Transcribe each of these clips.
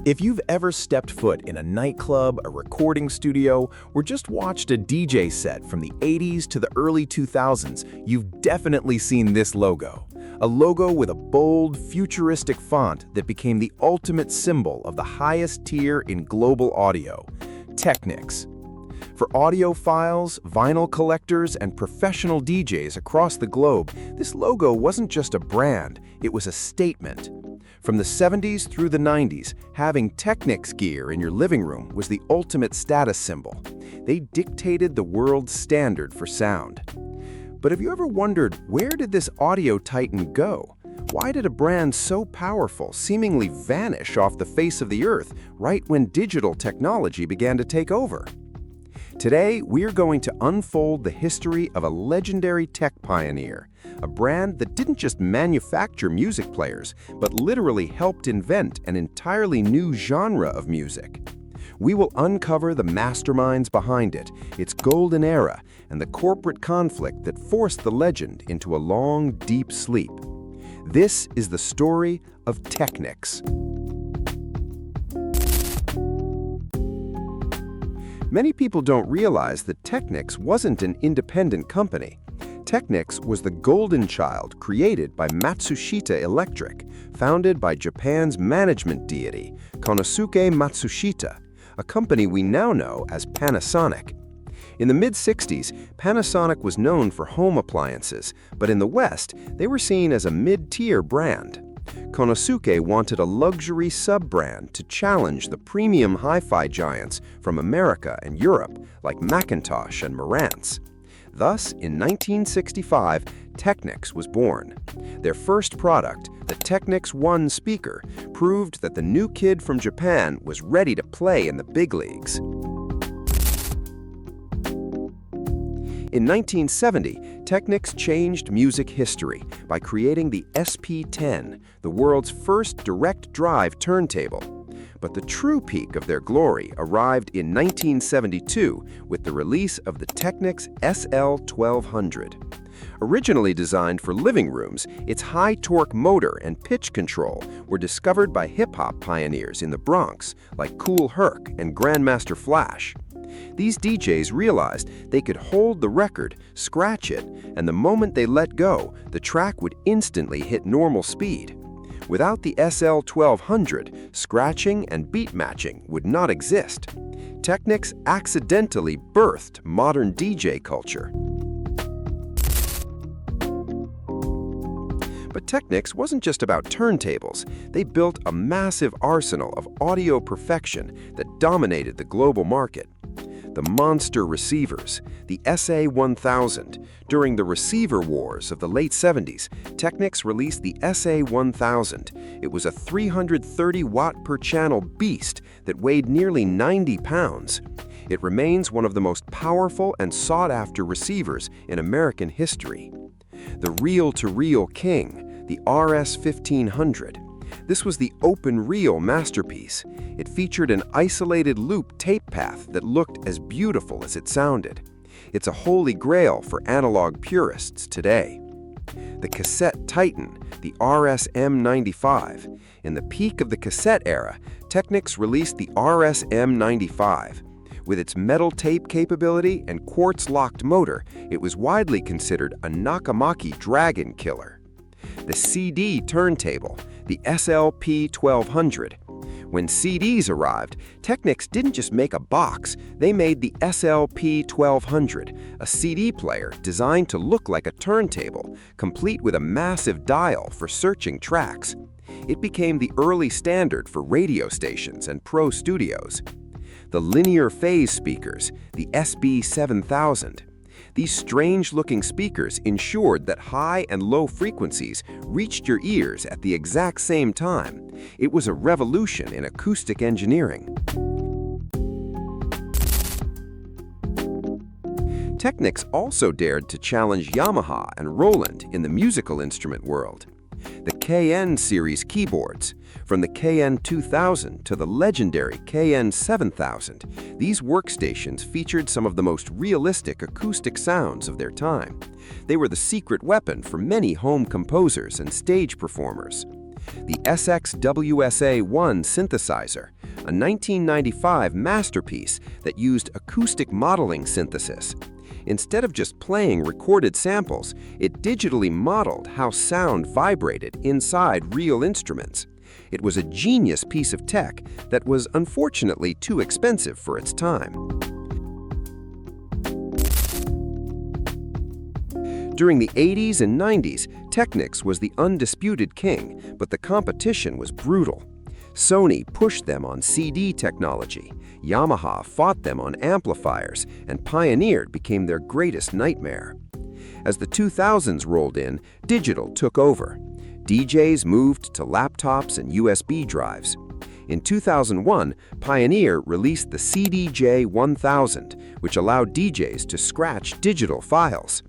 If you've ever stepped foot in a nightclub, a recording studio, or just watched a DJ set from the 80s to the early 2000s, you've definitely seen this logo. A logo with a bold, futuristic font that became the ultimate symbol of the highest tier in global audio, Technics. For audiophiles, vinyl collectors, and professional DJs across the globe, this logo wasn't just a brand, it was a statement. From the 70s through the 90s, having Technics gear in your living room was the ultimate status symbol. They dictated the world's standard for sound. But have you ever wondered, where did this audio titan go? Why did a brand so powerful seemingly vanish off the face of the earth right when digital technology began to take over? Today, we're going to unfold the history of a legendary tech pioneer, a brand that didn't just manufacture music players, but literally helped invent an entirely new genre of music. We will uncover the masterminds behind it, its golden era, and the corporate conflict that forced the legend into a long, deep sleep. This is the story of Technics. Many people don't realize that Technics wasn't an independent company. Technics was the golden child created by Matsushita Electric, founded by Japan's management deity, Konosuke Matsushita, a company we now know as Panasonic. In the mid-60s, Panasonic was known for home appliances, but in the West, they were seen as a mid-tier brand. Konosuke wanted a luxury sub-brand to challenge the premium hi-fi giants from America and Europe like Macintosh and Marantz. Thus, in 1965, Technics was born. Their first product, the Technics One speaker, proved that the new kid from Japan was ready to play in the big leagues. In 1970, Technics changed music history by creating the SP-10, the world's first direct-drive turntable. But the true peak of their glory arrived in 1972 with the release of the Technics SL-1200. Originally designed for living rooms, its high-torque motor and pitch control were discovered by hip-hop pioneers in the Bronx like Kool Herc and Grandmaster Flash. These DJs realized they could hold the record, scratch it, and the moment they let go, the track would instantly hit normal speed. Without the SL-1200, scratching and beat matching would not exist. Technics accidentally birthed modern DJ culture. But Technics wasn't just about turntables. They built a massive arsenal of audio perfection that dominated the global market. The monster receivers, the SA-1000. During the receiver wars of the late 70s, Technics released the SA-1000. It was a 330-watt per channel beast that weighed nearly 90 pounds. It remains one of the most powerful and sought-after receivers in American history. The reel-to-reel king, the RS-1500. This was the open-reel masterpiece. It featured an isolated loop tape path that looked as beautiful as it sounded. It's a holy grail for analog purists today. The cassette titan, the RS-M95. In the peak of the cassette era, Technics released the RS-M95. With its metal tape capability and quartz-locked motor, it was widely considered a Nakamaki dragon killer. The CD turntable, the SLP-1200. When CDs arrived, Technics didn't just make a box, they made the SLP-1200, a CD player designed to look like a turntable, complete with a massive dial for searching tracks. It became the early standard for radio stations and pro studios. The linear phase speakers, the SB-7000. These strange-looking speakers ensured that high and low frequencies reached your ears at the exact same time. It was a revolution in acoustic engineering. Technics also dared to challenge Yamaha and Roland in the musical instrument world. The KN series keyboards, from the KN-2000 to the legendary KN-7000, these workstations featured some of the most realistic acoustic sounds of their time. They were the secret weapon for many home composers and stage performers. The SXWSA-1 synthesizer, a 1995 masterpiece that used acoustic modeling synthesis. Instead of just playing recorded samples, it digitally modeled how sound vibrated inside real instruments. It was a genius piece of tech that was unfortunately too expensive for its time. During the 80s and 90s, Technics was the undisputed king, but the competition was brutal. Sony pushed them on CD technology, Yamaha fought them on amplifiers, and Pioneer became their greatest nightmare. As the 2000s rolled in, digital took over. DJs moved to laptops and USB drives. In 2001, Pioneer released the CDJ-1000, which allowed DJs to scratch digital files.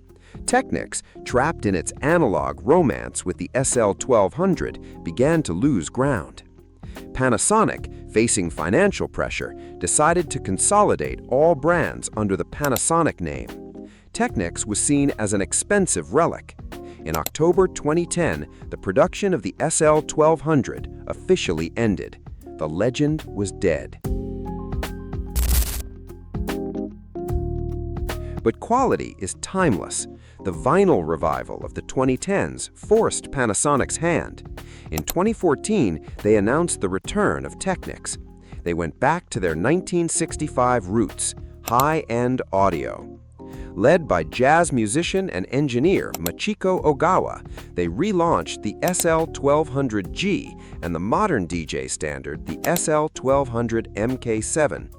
Technics, trapped in its analog romance with the SL-1200, began to lose ground. Panasonic, facing financial pressure, decided to consolidate all brands under the Panasonic name. Technics was seen as an expensive relic. In October 2010, the production of the SL-1200 officially ended. The legend was dead. But quality is timeless. The vinyl revival of the 2010s forced Panasonic's hand. In 2014, they announced the return of Technics. They went back to their 1965 roots, high-end audio. Led by jazz musician and engineer Machiko Ogawa, they relaunched the SL-1200G and the modern DJ standard, the SL-1200 MK7.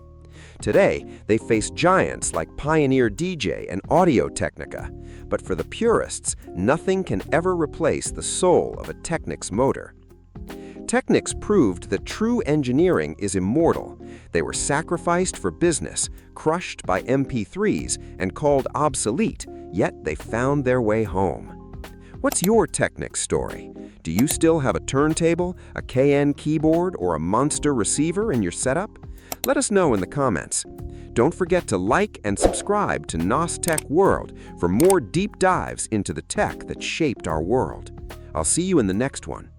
Today, they face giants like Pioneer DJ and Audio-Technica, but for the purists, nothing can ever replace the soul of a Technics motor. Technics proved that true engineering is immortal. They were sacrificed for business, crushed by MP3s, and called obsolete, yet they found their way home. What's your Technics story? Do you still have a turntable, a KN keyboard, or a monster receiver in your setup? Let us know in the comments. Don't forget to like and subscribe to NosTec World for more deep dives into the tech that shaped our world. I'll see you in the next one.